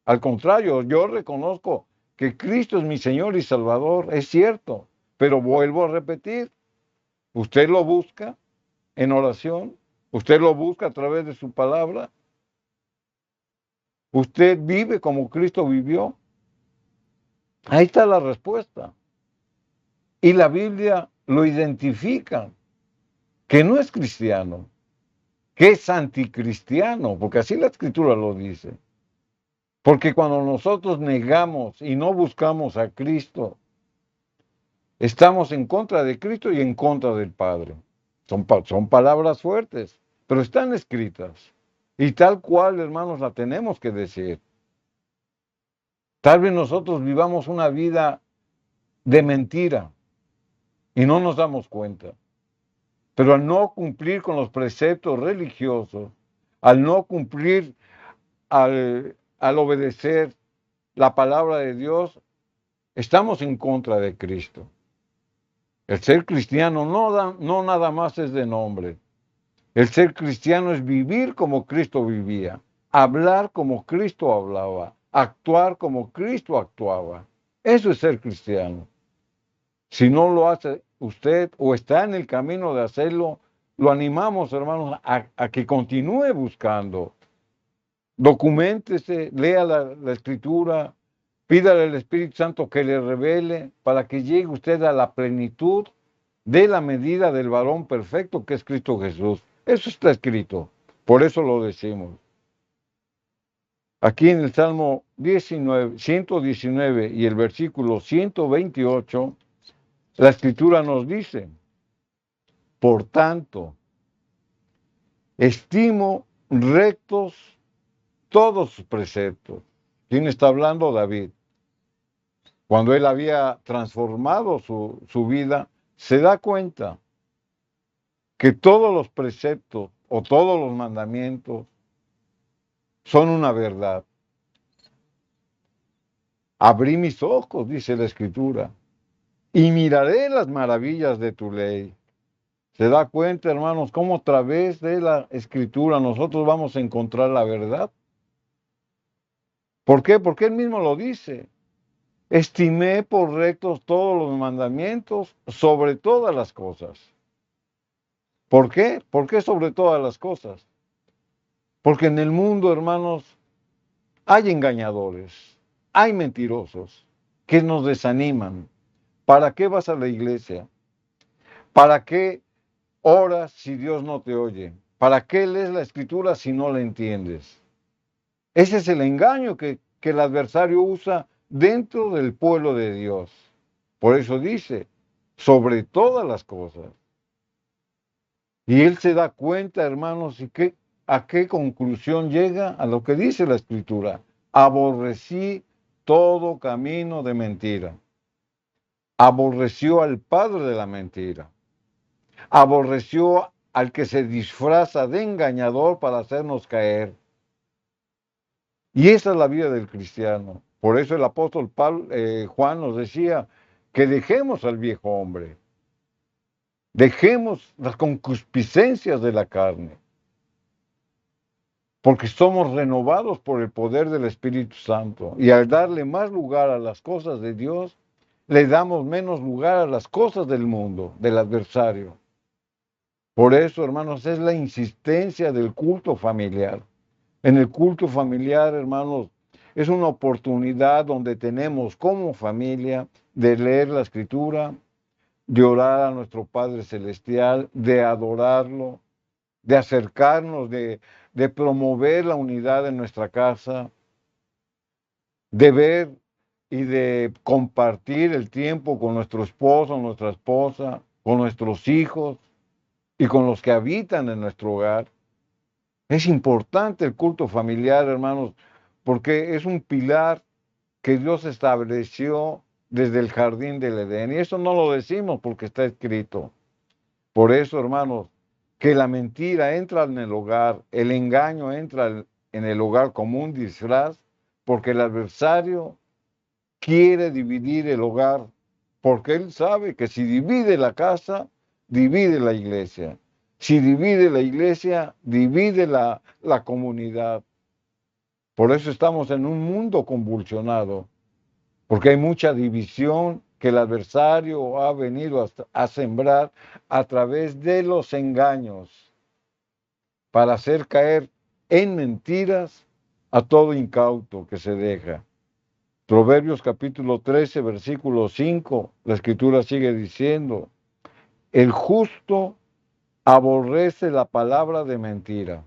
Al contrario, yo reconozco que Cristo es mi Señor y Salvador. Es cierto. Pero vuelvo a repetir, usted lo busca en oración, usted lo busca a través de su palabra, usted vive como Cristo vivió. Ahí está la respuesta. Y la Biblia lo identifica, que no es cristiano, que es anticristiano, porque así la Escritura lo dice. Porque cuando nosotros negamos y no buscamos a Cristo, estamos en contra de Cristo y en contra del Padre. Son palabras fuertes, pero están escritas. Y tal cual, hermanos, la tenemos que decir. Tal vez nosotros vivamos una vida de mentira y no nos damos cuenta. Pero al no cumplir con los preceptos religiosos, al no cumplir, al obedecer la palabra de Dios, estamos en contra de Cristo. El ser cristiano no nada más es de nombre. El ser cristiano es vivir como Cristo vivía, hablar como Cristo hablaba, actuar como Cristo actuaba. Eso es ser cristiano. Si no lo hace usted o está en el camino de hacerlo, lo animamos, hermanos, a que continúe buscando. Documéntese, lea la Escritura, pídale al Espíritu Santo que le revele para que llegue usted a la plenitud de la medida del varón perfecto que es Cristo Jesús. Eso está escrito, por eso lo decimos. Aquí en el Salmo 119 y el versículo 128, la Escritura nos dice, por tanto, estimo rectos todos sus preceptos. ¿Quién está hablando? David. Cuando él había transformado su vida, se da cuenta que todos los preceptos o todos los mandamientos son una verdad. Abrí mis ojos, dice la Escritura, y miraré las maravillas de tu ley. ¿Se da cuenta, hermanos, cómo a través de la Escritura nosotros vamos a encontrar la verdad? ¿Por qué? Porque él mismo lo dice. Estimé por rectos todos los mandamientos sobre todas las cosas. ¿Por qué? ¿Por qué sobre todas las cosas? Porque en el mundo, hermanos, hay engañadores, hay mentirosos que nos desaniman. ¿Para qué vas a la iglesia? ¿Para qué oras si Dios no te oye? ¿Para qué lees la escritura si no la entiendes? Ese es el engaño que el adversario usa dentro del pueblo de Dios. Por eso dice, sobre todas las cosas. Y él se da cuenta, hermanos, a qué conclusión llega a lo que dice la escritura. Aborrecí todo camino de mentira. Aborreció al padre de la mentira. Aborreció al que se disfraza de engañador para hacernos caer. Y esa es la vida del cristiano. Por eso el apóstol Juan nos decía que dejemos al viejo hombre, dejemos las concupiscencias de la carne, porque somos renovados por el poder del Espíritu Santo. Y al darle más lugar a las cosas de Dios, le damos menos lugar a las cosas del mundo, del adversario. Por eso, hermanos, es la insistencia del culto familiar. En el culto familiar, hermanos, es una oportunidad donde tenemos como familia de leer la escritura, de orar a nuestro Padre Celestial, de adorarlo, de acercarnos, de promover la unidad en nuestra casa, de ver y de compartir el tiempo con nuestro esposo, nuestra esposa, con nuestros hijos y con los que habitan en nuestro hogar. Es importante el culto familiar, hermanos, porque es un pilar que Dios estableció desde el jardín del Edén. Y eso no lo decimos porque está escrito. Por eso, hermanos, que la mentira entra en el hogar, el engaño entra en el hogar como un disfraz, porque el adversario quiere dividir el hogar, porque él sabe que si divide la casa, divide la iglesia. Si divide la iglesia, divide la comunidad. Por eso estamos en un mundo convulsionado, porque hay mucha división que el adversario ha venido a sembrar a través de los engaños para hacer caer en mentiras a todo incauto que se deja. Proverbios capítulo 13, versículo 5, la escritura sigue diciendo, el justo aborrece la palabra de mentira.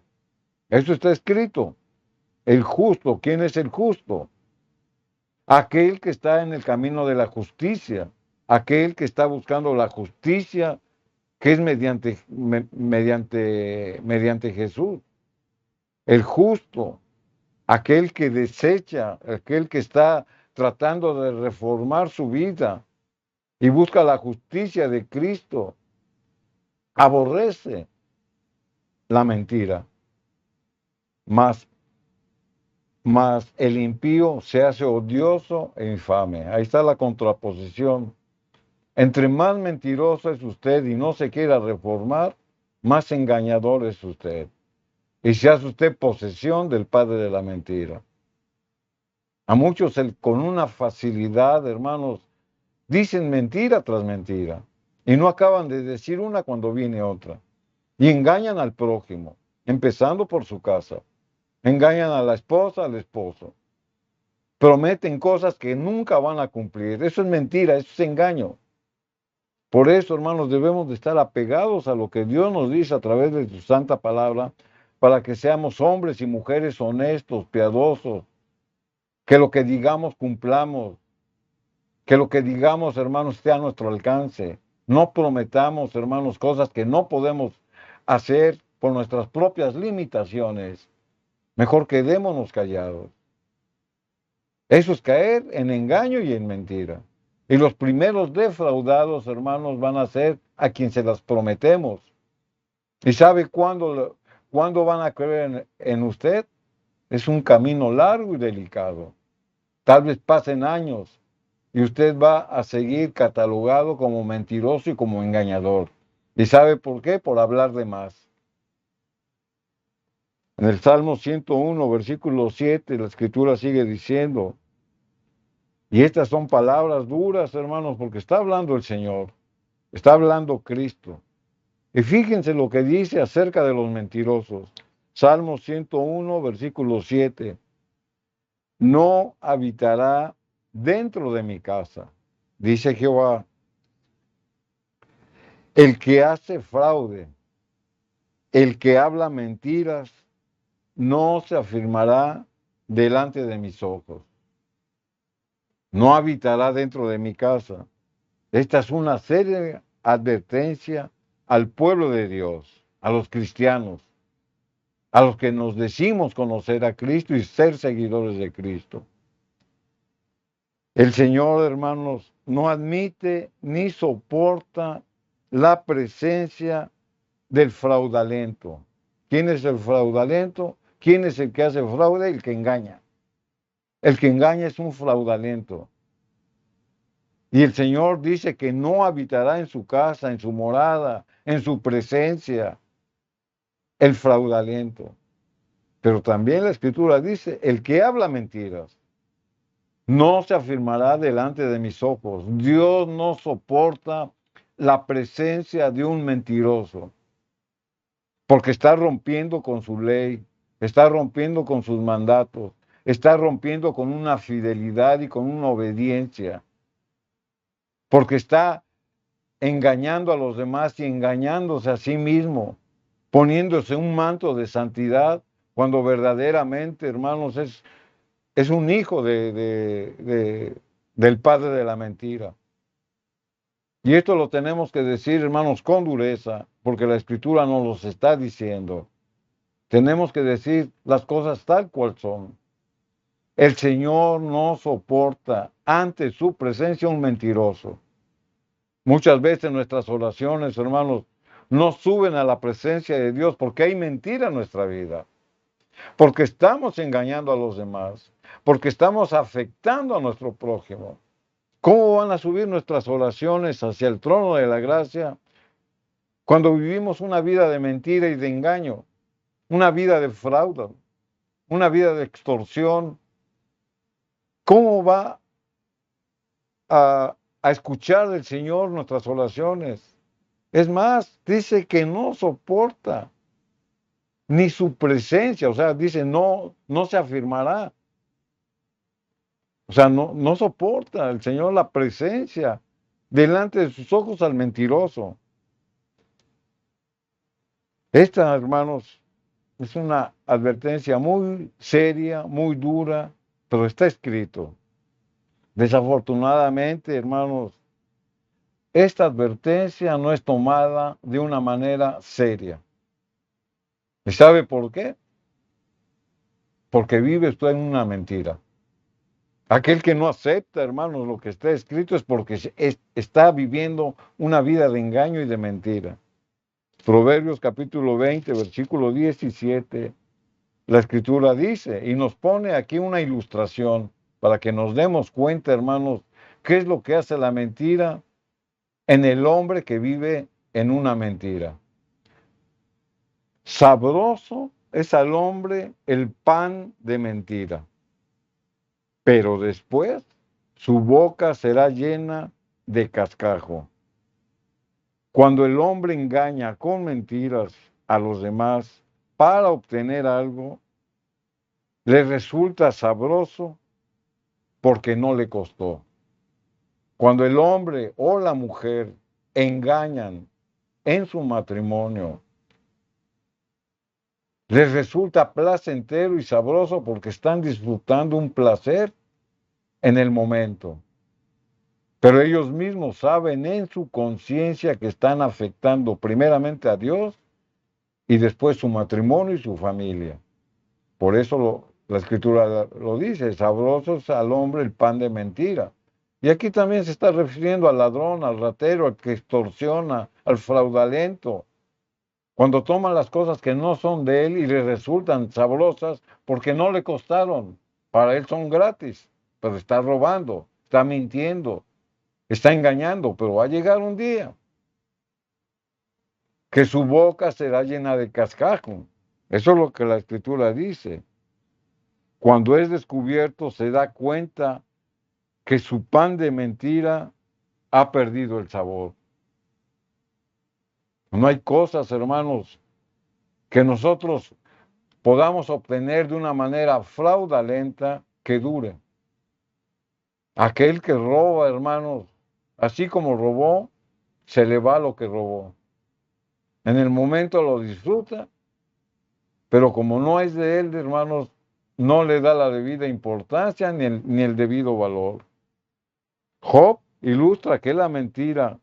Eso está escrito. El justo, ¿quién es el justo? Aquel que está en el camino de la justicia, aquel que está buscando la justicia que es mediante Jesús. El justo, aquel que desecha, aquel que está tratando de reformar su vida y busca la justicia de Cristo, aborrece la mentira, mas el impío se hace odioso e infame. Ahí está la contraposición. Entre más mentiroso es usted y no se quiera reformar, más engañador es usted. Y se hace usted posesión del padre de la mentira. A muchos con una facilidad, hermanos, dicen mentira tras mentira. Y no acaban de decir una cuando viene otra. Y engañan al prójimo, empezando por su casa. Engañan a la esposa, al esposo. Prometen cosas que nunca van a cumplir. Eso es mentira, eso es engaño. Por eso, hermanos, debemos de estar apegados a lo que Dios nos dice a través de su santa palabra, para que seamos hombres y mujeres honestos, piadosos, que lo que digamos cumplamos, que lo que digamos, hermanos, esté a nuestro alcance. No prometamos, hermanos, cosas que no podemos hacer por nuestras propias limitaciones. Mejor quedémonos callados. Eso es caer en engaño y en mentira. Y los primeros defraudados, hermanos, van a ser a quien se las prometemos. ¿Y sabe cuándo van a creer en usted? Es un camino largo y delicado. Tal vez pasen años y usted va a seguir catalogado como mentiroso y como engañador. ¿Y sabe por qué? Por hablar de más. En el Salmo 101, versículo 7, la escritura sigue diciendo, y estas son palabras duras, hermanos, porque está hablando el Señor, está hablando Cristo. Y fíjense lo que dice acerca de los mentirosos. Salmo 101, versículo 7. No habitará dentro de mi casa, dice Jehová. El que hace fraude, el que habla mentiras, no se afirmará delante de mis ojos. No habitará dentro de mi casa. Esta es una seria advertencia al pueblo de Dios, a los cristianos, a los que nos decimos conocer a Cristo y ser seguidores de Cristo. El Señor, hermanos, no admite ni soporta la presencia del fraudulento. ¿Quién es el fraudulento? ¿Quién es el que hace fraude? El que engaña. El que engaña es un fraudulento. Y el Señor dice que no habitará en su casa, en su morada, en su presencia, el fraudulento. Pero también la Escritura dice, el que habla mentiras no se afirmará delante de mis ojos. Dios no soporta la presencia de un mentiroso, porque está rompiendo con su ley, está rompiendo con sus mandatos, está rompiendo con una fidelidad y con una obediencia, porque está engañando a los demás y engañándose a sí mismo, poniéndose un manto de santidad, cuando verdaderamente, hermanos, es un hijo del padre de la mentira. Y esto lo tenemos que decir, hermanos, con dureza, porque la Escritura nos los está diciendo. Tenemos que decir las cosas tal cual son. El Señor no soporta ante su presencia un mentiroso. Muchas veces nuestras oraciones, hermanos, no suben a la presencia de Dios porque hay mentira en nuestra vida, porque estamos engañando a los demás, porque estamos afectando a nuestro prójimo. ¿Cómo van a subir nuestras oraciones hacia el trono de la gracia cuando vivimos una vida de mentira y de engaño, una vida de fraude, una vida de extorsión? ¿Cómo va a escuchar del Señor nuestras oraciones? Es más, dice que no soporta ni su presencia, o sea, dice no se afirmará. O sea, no soporta el Señor la presencia delante de sus ojos al mentiroso. Esta, hermanos, es una advertencia muy seria, muy dura, pero está escrito. Desafortunadamente, hermanos, esta advertencia no es tomada de una manera seria. ¿Y sabe por qué? Porque vive usted en una mentira. Aquel que no acepta, hermanos, lo que está escrito es porque está viviendo una vida de engaño y de mentira. Proverbios capítulo 20, versículo 17, la Escritura dice, y nos pone aquí una ilustración para que nos demos cuenta, hermanos, qué es lo que hace la mentira en el hombre que vive en una mentira. Sabroso es al hombre el pan de mentira, pero después su boca será llena de cascajo. Cuando el hombre engaña con mentiras a los demás para obtener algo, le resulta sabroso porque no le costó. Cuando el hombre o la mujer engañan en su matrimonio, les resulta placentero y sabroso porque están disfrutando un placer en el momento. Pero ellos mismos saben en su conciencia que están afectando primeramente a Dios y después su matrimonio y su familia. Por eso la Escritura lo dice, sabroso es al hombre el pan de mentira. Y aquí también se está refiriendo al ladrón, al ratero, al que extorsiona, al fraudulento. Cuando toma las cosas que no son de él y le resultan sabrosas porque no le costaron, para él son gratis, pero está robando, está mintiendo, está engañando, pero va a llegar un día que su boca será llena de cascajo. Eso es lo que la Escritura dice. Cuando es descubierto, se da cuenta que su pan de mentira ha perdido el sabor. No hay cosas, hermanos, que nosotros podamos obtener de una manera fraudulenta que dure. Aquel que roba, hermanos, así como robó, se le va lo que robó. En el momento lo disfruta, pero como no es de él, hermanos, no le da la debida importancia ni el debido valor. Job ilustra que la mentira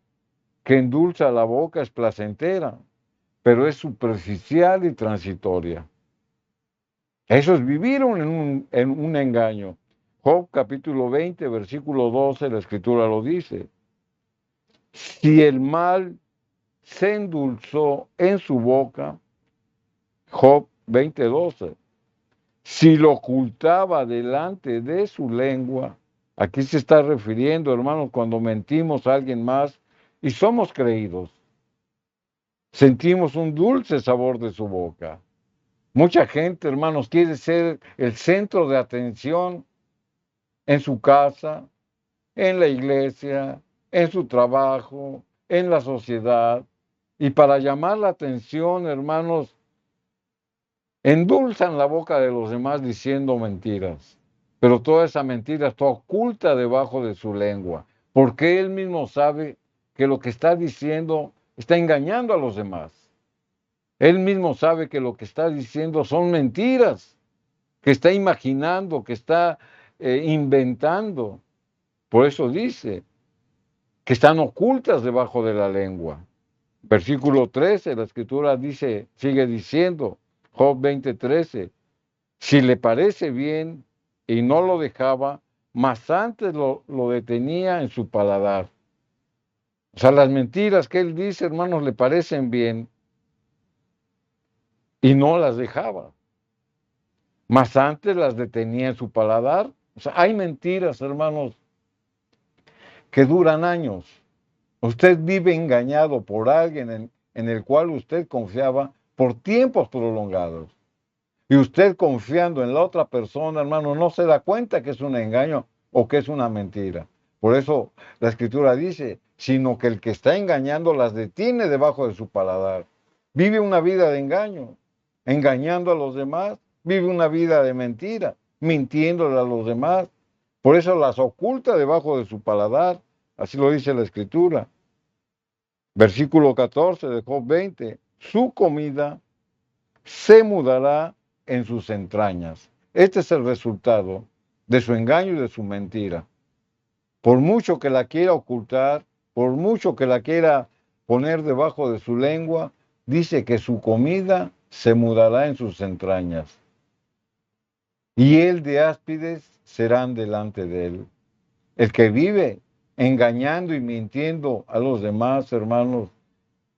que endulza la boca es placentera, pero es superficial y transitoria. Eso es vivir en un engaño. Job capítulo 20, versículo 12, la escritura lo dice. Si el mal se endulzó en su boca, Job 20:12, si lo ocultaba delante de su lengua, aquí se está refiriendo, hermanos, cuando mentimos a alguien más y somos creídos, sentimos un dulce sabor de su boca. Mucha gente, hermanos, quiere ser el centro de atención en su casa, en la iglesia, en su trabajo, en la sociedad. Y para llamar la atención, hermanos, endulzan la boca de los demás diciendo mentiras. Pero toda esa mentira está oculta debajo de su lengua, porque él mismo sabe que lo que está diciendo está engañando a los demás. Él mismo sabe que lo que está diciendo son mentiras, que está imaginando, que está inventando. Por eso dice que están ocultas debajo de la lengua. Versículo 13, la escritura dice, sigue diciendo, Job 20:13, si le parece bien y no lo dejaba, mas antes lo detenía en su paladar. O sea, las mentiras que él dice, hermanos, le parecen bien y no las dejaba. Mas antes las detenía en su paladar. O sea, hay mentiras, hermanos, que duran años. Usted vive engañado por alguien en el cual usted confiaba por tiempos prolongados. Y usted confiando en la otra persona, hermano, no se da cuenta que es un engaño o que es una mentira. Por eso la escritura dice, sino que el que está engañando las detiene debajo de su paladar. Vive una vida de engaño, engañando a los demás, vive una vida de mentira, mintiéndole a los demás. Por eso las oculta debajo de su paladar. Así lo dice la escritura. Versículo 14 de Job 20. Su comida se mudará en sus entrañas. Este es el resultado de su engaño y de su mentira. Por mucho que la quiera ocultar, por mucho que la quiera poner debajo de su lengua, dice que su comida se mudará en sus entrañas. Y el de áspides serán delante de él. El que vive engañando y mintiendo a los demás, hermanos,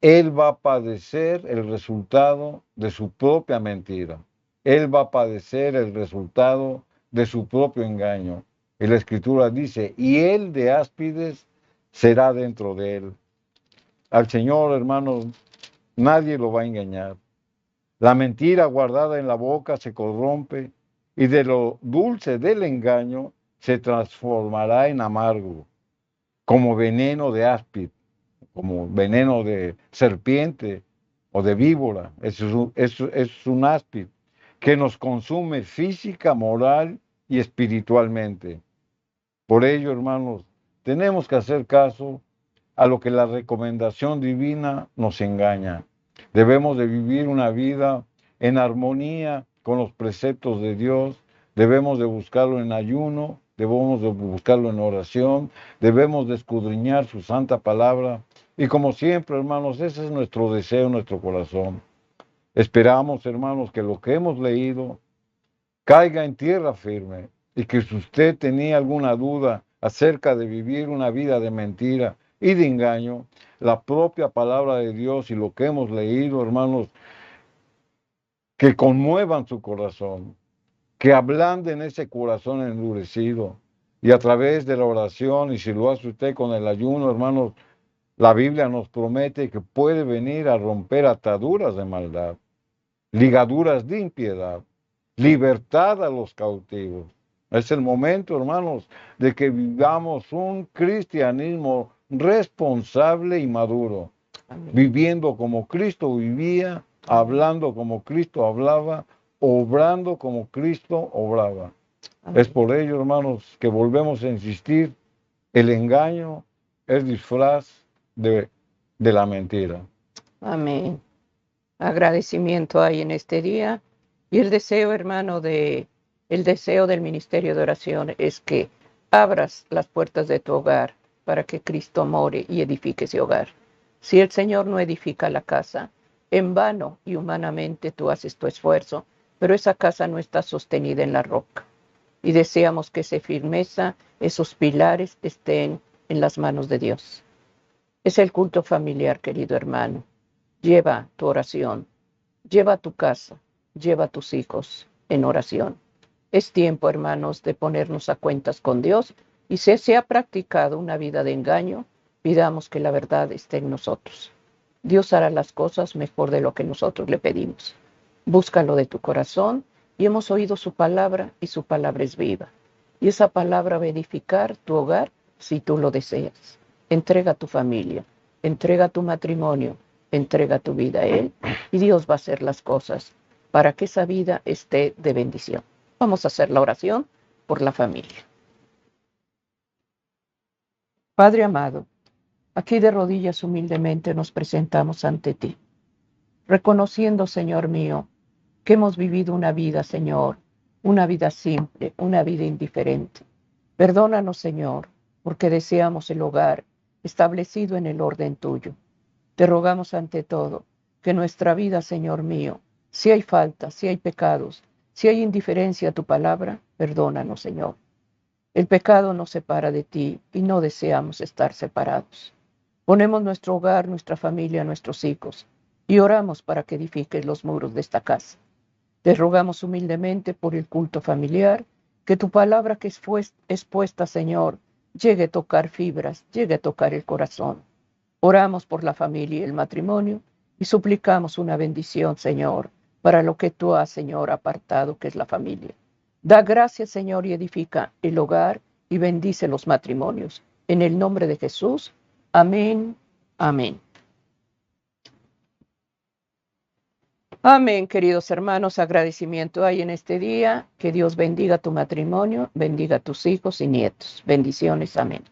él va a padecer el resultado de su propia mentira. Él va a padecer el resultado de su propio engaño. Y la escritura dice, y el de áspides será dentro de él. Al Señor, hermanos, nadie lo va a engañar. La mentira guardada en la boca se corrompe y de lo dulce del engaño se transformará en amargo, como veneno de áspid, como veneno de serpiente o de víbora. Es un áspid que nos consume física, moral y espiritualmente. Por ello, hermanos, tenemos que hacer caso a lo que la recomendación divina nos engaña. Debemos de vivir una vida en armonía con los preceptos de Dios, debemos de buscarlo en ayuno, debemos de buscarlo en oración, debemos de escudriñar su santa palabra. Y como siempre, hermanos, ese es nuestro deseo, nuestro corazón. Esperamos, hermanos, que lo que hemos leído caiga en tierra firme y que si usted tenía alguna duda acerca de vivir una vida de mentira y de engaño, la propia palabra de Dios y lo que hemos leído, hermanos, que conmuevan su corazón, que ablanden ese corazón endurecido y a través de la oración, y si lo hace usted con el ayuno, hermanos, la Biblia nos promete que puede venir a romper ataduras de maldad, ligaduras de impiedad, libertad a los cautivos. Es el momento, hermanos, de que vivamos un cristianismo responsable y maduro, viviendo como Cristo vivía, hablando como Cristo hablaba, obrando como Cristo obraba. Es por ello, hermanos, que volvemos a insistir, el engaño es disfraz de de la mentira. Amén. Agradecimiento hay en este día. Y el deseo, hermano, el deseo del ministerio de oración es que abras las puertas de tu hogar para que Cristo more y edifique ese hogar. Si el Señor no edifica la casa, en vano y humanamente tú haces tu esfuerzo, pero esa casa no está sostenida en la roca. Y deseamos que esa firmeza, esos pilares estén en las manos de Dios. Es el culto familiar, querido hermano. Lleva tu oración, lleva tu casa, lleva a tus hijos en oración. Es tiempo, hermanos, de ponernos a cuentas con Dios y si se ha practicado una vida de engaño, pidamos que la verdad esté en nosotros. Dios hará las cosas mejor de lo que nosotros le pedimos. Búscalo de tu corazón y hemos oído su palabra y su palabra es viva. Y esa palabra va a edificar tu hogar si tú lo deseas. Entrega tu familia, entrega tu matrimonio, entrega tu vida a Él y Dios va a hacer las cosas para que esa vida esté de bendición. Vamos a hacer la oración por la familia. Padre amado, aquí de rodillas humildemente nos presentamos ante ti, reconociendo, Señor mío, que hemos vivido una vida, Señor, una vida simple, una vida indiferente. Perdónanos, Señor, porque deseamos el hogar establecido en el orden tuyo. Te rogamos ante todo que nuestra vida, Señor mío, si hay faltas, si hay pecados, si hay indiferencia a tu palabra, perdónanos, Señor. El pecado nos separa de ti y no deseamos estar separados. Ponemos nuestro hogar, nuestra familia, nuestros hijos y oramos para que edifiques los muros de esta casa. Te rogamos humildemente por el culto familiar, que tu palabra que es expuesta, Señor, llegue a tocar fibras, llegue a tocar el corazón. Oramos por la familia y el matrimonio y suplicamos una bendición, Señor, para lo que tú has, Señor, apartado, que es la familia. Da gracias, Señor, y edifica el hogar y bendice los matrimonios. En el nombre de Jesús. Amén. Amén. Amén, queridos hermanos. Agradecimiento hay en este día. Que Dios bendiga tu matrimonio, bendiga a tus hijos y nietos. Bendiciones. Amén.